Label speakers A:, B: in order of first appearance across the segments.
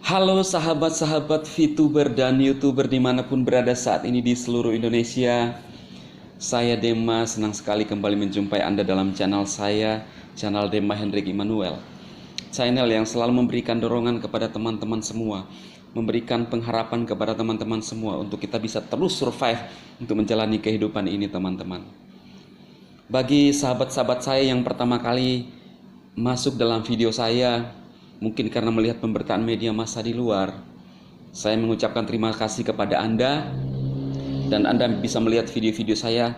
A: Halo sahabat-sahabat VTuber dan YouTuber dimanapun berada saat ini di seluruh Indonesia. Saya Dema, senang sekali kembali menjumpai Anda dalam channel saya, channel Dema Hendrik Immanuel. Channel yang selalu memberikan dorongan kepada teman-teman semua, memberikan pengharapan kepada teman-teman semua untuk kita bisa terus survive untuk menjalani kehidupan ini, teman-teman. Bagi sahabat-sahabat saya yang pertama kali masuk dalam video saya, mungkin karena melihat pemberitaan media massa di luar, saya mengucapkan terima kasih kepada Anda. Dan Anda bisa melihat video-video saya,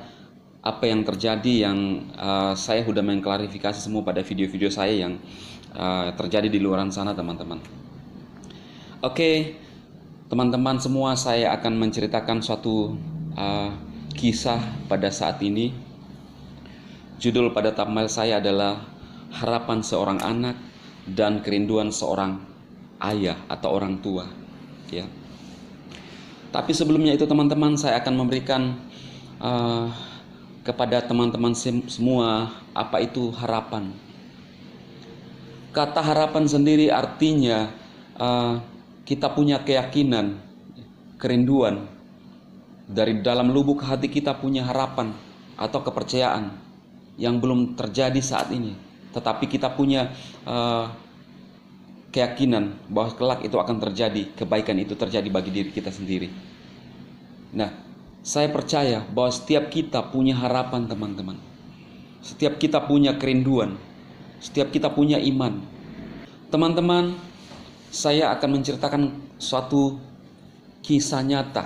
A: apa yang terjadi, yang saya sudah mengklarifikasi semua pada video-video saya yang terjadi di luar sana, teman-teman. Oke, teman-teman semua, saya akan menceritakan suatu kisah pada saat ini. Judul pada thumbnail saya adalah Harapan Seorang Anak dan Kerinduan Seorang Ayah atau Orang Tua, ya. Tapi sebelumnya itu, teman-teman, saya akan memberikan kepada teman-teman semua apa itu harapan. Kata harapan sendiri artinya kita punya keyakinan, kerinduan, dari dalam lubuk hati kita punya harapan atau kepercayaan yang belum terjadi saat ini, tetapi kita punya keyakinan bahwa kelak itu akan terjadi, kebaikan itu terjadi bagi diri kita sendiri. Nah, saya percaya bahwa setiap kita punya harapan, teman-teman. Setiap kita punya kerinduan, setiap kita punya iman. Teman-teman, saya akan menceritakan suatu kisah nyata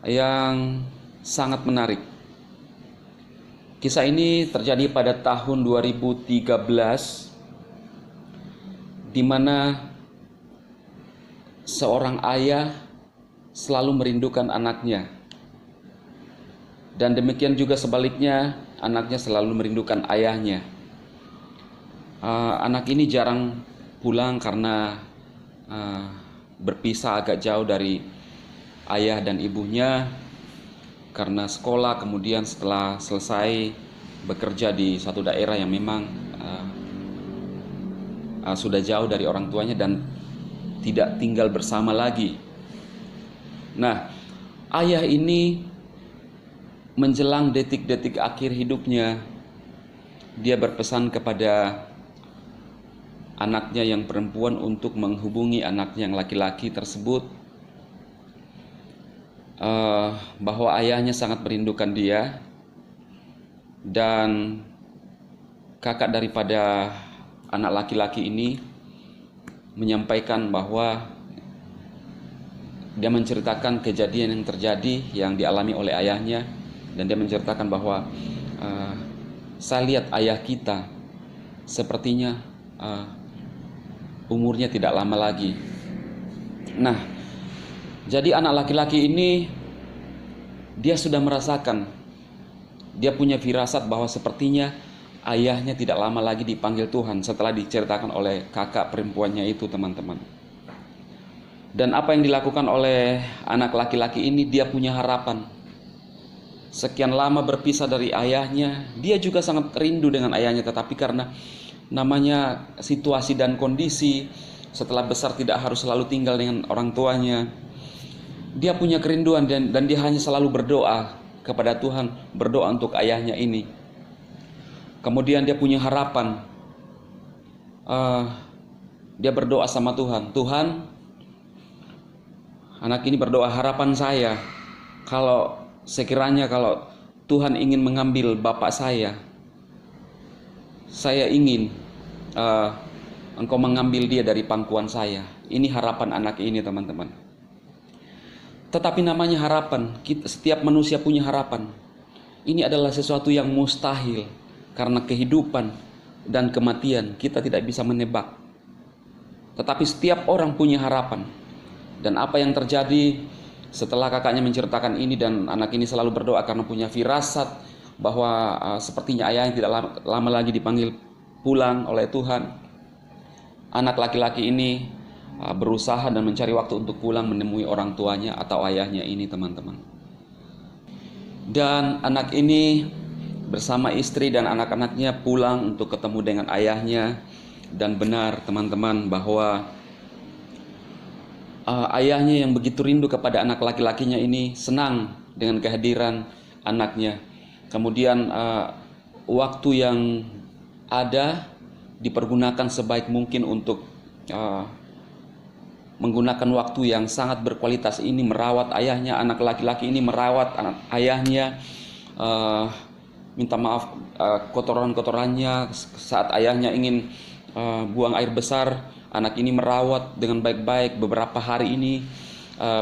A: yang sangat menarik. Kisah ini terjadi pada tahun 2013, di mana seorang ayah selalu merindukan anaknya, dan demikian juga sebaliknya, anaknya selalu merindukan ayahnya. Anak ini jarang pulang karena berpisah agak jauh dari ayah dan ibunya karena sekolah, kemudian setelah selesai bekerja di satu daerah yang memang sudah jauh dari orang tuanya dan tidak tinggal bersama lagi. Nah, ayah ini menjelang detik-detik akhir hidupnya, dia berpesan kepada anaknya yang perempuan untuk menghubungi anaknya yang laki-laki tersebut, bahwa ayahnya sangat merindukan dia, dan kakak daripada anak laki-laki ini menyampaikan bahwa dia menceritakan kejadian yang terjadi yang dialami oleh ayahnya, dan dia menceritakan bahwa saya lihat ayah kita sepertinya umurnya tidak lama lagi. Nah, jadi anak laki-laki ini dia sudah merasakan, dia punya firasat bahwa sepertinya ayahnya tidak lama lagi dipanggil Tuhan setelah diceritakan oleh kakak perempuannya itu, teman-teman. Dan apa yang dilakukan oleh anak laki-laki ini, dia punya harapan. Sekian lama berpisah dari ayahnya, dia juga sangat rindu dengan ayahnya, tetapi karena namanya situasi dan kondisi, setelah besar tidak harus selalu tinggal dengan orang tuanya, dia punya kerinduan dan dia hanya selalu berdoa kepada Tuhan, berdoa untuk ayahnya ini. Kemudian dia punya harapan, dia berdoa sama Tuhan. Tuhan, anak ini berdoa, harapan saya, kalau sekiranya kalau Tuhan ingin mengambil bapak saya ingin Engkau mengambil dia dari pangkuan saya. Ini harapan anak ini, teman-teman. Tetapi namanya harapan, setiap manusia punya harapan. Ini adalah sesuatu yang mustahil, karena kehidupan dan kematian kita tidak bisa menebak. Tetapi setiap orang punya harapan. Dan apa yang terjadi setelah kakaknya menceritakan ini, dan anak ini selalu berdoa karena punya firasat bahwa sepertinya ayahnya tidak lama lagi dipanggil pulang oleh Tuhan. Anak laki-laki ini berusaha dan mencari waktu untuk pulang menemui orang tuanya atau ayahnya ini, teman-teman. Dan anak ini bersama istri dan anak-anaknya pulang untuk ketemu dengan ayahnya. Dan benar, teman-teman, bahwa ayahnya yang begitu rindu kepada anak laki-lakinya ini senang dengan kehadiran anaknya. Kemudian waktu yang ada dipergunakan sebaik mungkin untuk menggunakan waktu yang sangat berkualitas ini merawat ayahnya. Anak laki-laki ini merawat ayahnya, minta maaf kotoran-kotorannya saat ayahnya ingin buang air besar. Anak ini merawat dengan baik-baik beberapa hari ini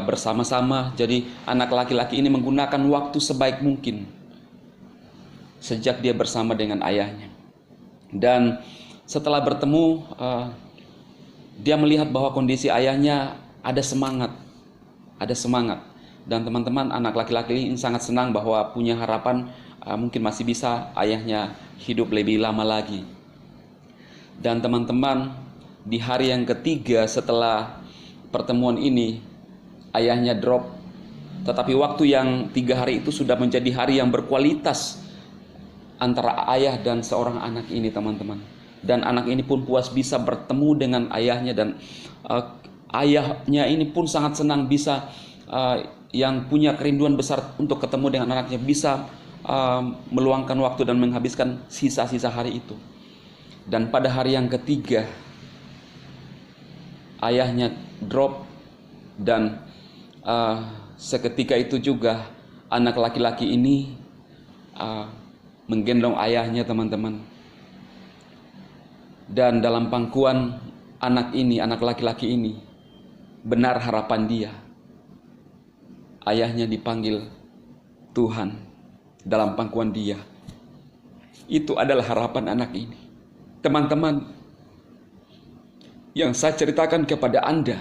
A: bersama-sama. Jadi anak laki-laki ini menggunakan waktu sebaik mungkin sejak dia bersama dengan ayahnya. Dan setelah bertemu, dia melihat bahwa kondisi ayahnya ada semangat. Dan teman-teman, anak laki-laki ini sangat senang bahwa punya harapan mungkin masih bisa ayahnya hidup lebih lama lagi. Dan teman-teman, di hari yang ketiga setelah pertemuan ini, ayahnya drop. Tetapi waktu yang 3 hari itu sudah menjadi hari yang berkualitas antara ayah dan seorang anak ini, teman-teman. Dan anak ini pun puas bisa bertemu dengan ayahnya, dan ayahnya ini pun sangat senang bisa yang punya kerinduan besar untuk ketemu dengan anaknya bisa meluangkan waktu dan menghabiskan sisa-sisa hari itu. Dan pada hari yang ketiga ayahnya drop, dan seketika itu juga anak laki-laki ini menggendong ayahnya, teman-teman. Dan dalam pangkuan anak laki-laki ini, benar harapan dia. Ayahnya dipanggil Tuhan dalam pangkuan dia. Itu adalah harapan anak ini. Teman-teman, yang saya ceritakan kepada Anda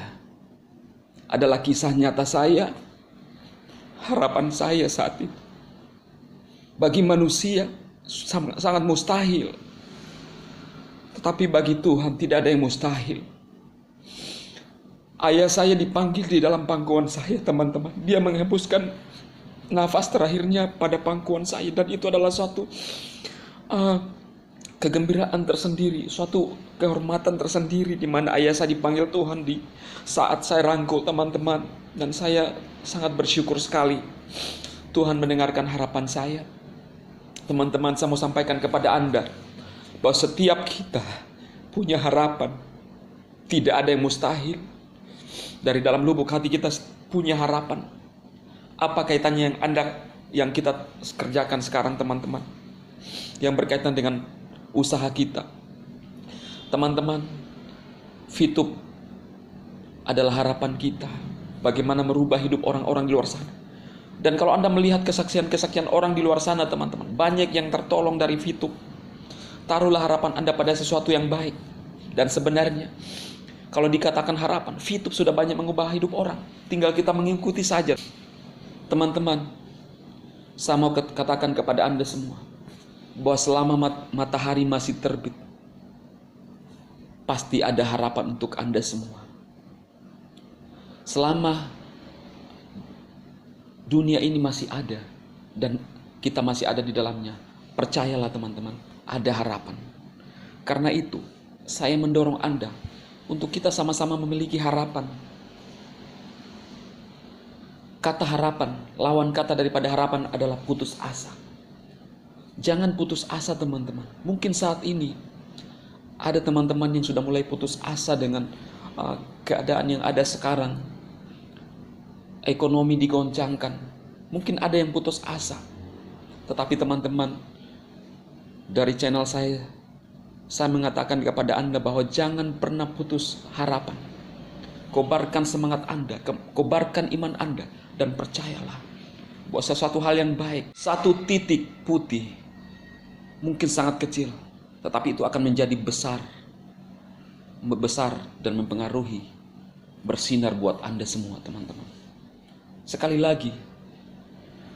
A: adalah kisah nyata saya, harapan saya saat itu. Bagi manusia sangat mustahil, tetapi bagi Tuhan tidak ada yang mustahil. Ayah saya dipanggil di dalam pangkuan saya, teman-teman. Dia menghembuskan nafas terakhirnya pada pangkuan saya, dan itu adalah suatu kegembiraan tersendiri, suatu kehormatan tersendiri di mana ayah saya dipanggil Tuhan di saat saya rangkul, teman-teman. Dan saya sangat bersyukur sekali Tuhan mendengarkan harapan saya. Teman-teman, saya mau sampaikan kepada Anda bahwa setiap kita punya harapan. Tidak ada yang mustahil. Dari dalam lubuk hati kita punya harapan. Apa kaitannya yang kita kerjakan sekarang, teman-teman? Yang berkaitan dengan usaha kita. Teman-teman, Fitup adalah harapan kita. Bagaimana merubah hidup orang-orang di luar sana. Dan kalau Anda melihat kesaksian-kesaksian orang di luar sana, teman-teman, banyak yang tertolong dari Fitup. Taruhlah harapan Anda pada sesuatu yang baik. Dan sebenarnya, kalau dikatakan harapan, Fitup sudah banyak mengubah hidup orang. Tinggal kita mengikuti saja. Teman-teman, saya mau katakan kepada Anda semua, bahwa selama matahari masih terbit, pasti ada harapan untuk Anda semua. Selama dunia ini masih ada, dan kita masih ada di dalamnya, percayalah teman-teman, ada harapan. Karena itu, saya mendorong Anda untuk kita sama-sama memiliki harapan. Kata harapan, lawan kata daripada harapan adalah putus asa. Jangan putus asa, teman-teman. Mungkin saat ini ada teman-teman yang sudah mulai putus asa dengan keadaan yang ada sekarang. Ekonomi digoncangkan. Mungkin ada yang putus asa. Tetapi teman-teman, dari channel saya mengatakan kepada Anda bahwa jangan pernah putus harapan. Kobarkan semangat Anda, kobarkan iman Anda, dan percayalah bahwa sesuatu hal yang baik, satu titik putih, mungkin sangat kecil, tetapi itu akan menjadi besar dan mempengaruhi, bersinar buat Anda semua, teman-teman. Sekali lagi,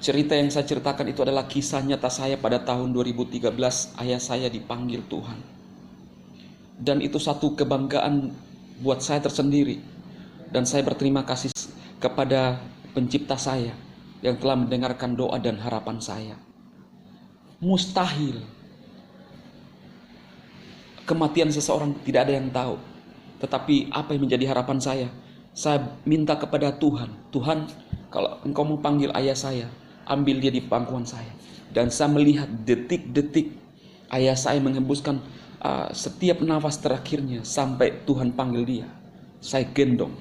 A: cerita yang saya ceritakan itu adalah kisah nyata saya pada tahun 2013. Ayah saya dipanggil Tuhan. Dan itu satu kebanggaan buat saya tersendiri. Dan saya berterima kasih kepada pencipta saya yang telah mendengarkan doa dan harapan saya. Mustahil. Kematian seseorang tidak ada yang tahu. Tetapi apa yang menjadi harapan saya? Saya minta kepada Tuhan, Tuhan, kalau Engkau mau panggil ayah saya, ambil dia di pangkuan saya. Dan saya melihat detik-detik ayah saya menghembuskan setiap nafas terakhirnya sampai Tuhan panggil dia. Saya gendong.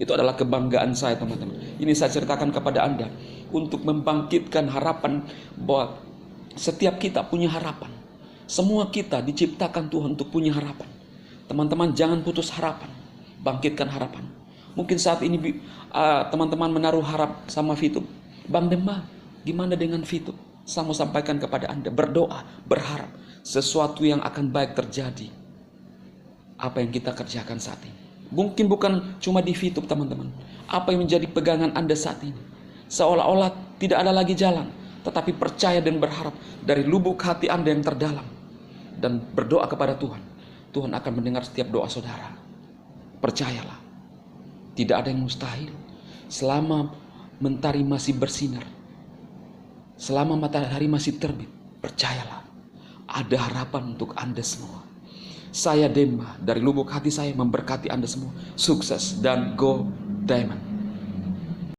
A: Itu adalah kebanggaan saya, teman-teman. Ini saya ceritakan kepada Anda untuk membangkitkan harapan bahwa setiap kita punya harapan. Semua kita diciptakan Tuhan untuk punya harapan. Teman-teman, jangan putus harapan. Bangkitkan harapan. Mungkin saat ini teman-teman menaruh harap sama Fitup. Bang Demma, gimana dengan Fitup? Saya mau sampaikan kepada Anda, berdoa, berharap sesuatu yang akan baik terjadi. Apa yang kita kerjakan saat ini. Mungkin bukan cuma di Fitup, teman-teman. Apa yang menjadi pegangan Anda saat ini? Seolah-olah tidak ada lagi jalan, tetapi percaya dan berharap dari lubuk hati Anda yang terdalam. Dan berdoa kepada Tuhan. Tuhan akan mendengar setiap doa saudara. Percayalah. Tidak ada yang mustahil. Selama mentari masih bersinar, selama matahari masih terbit, percayalah, ada harapan untuk Anda semua. Saya Demma dari lubuk hati saya memberkati Anda semua. Sukses dan go Diamond.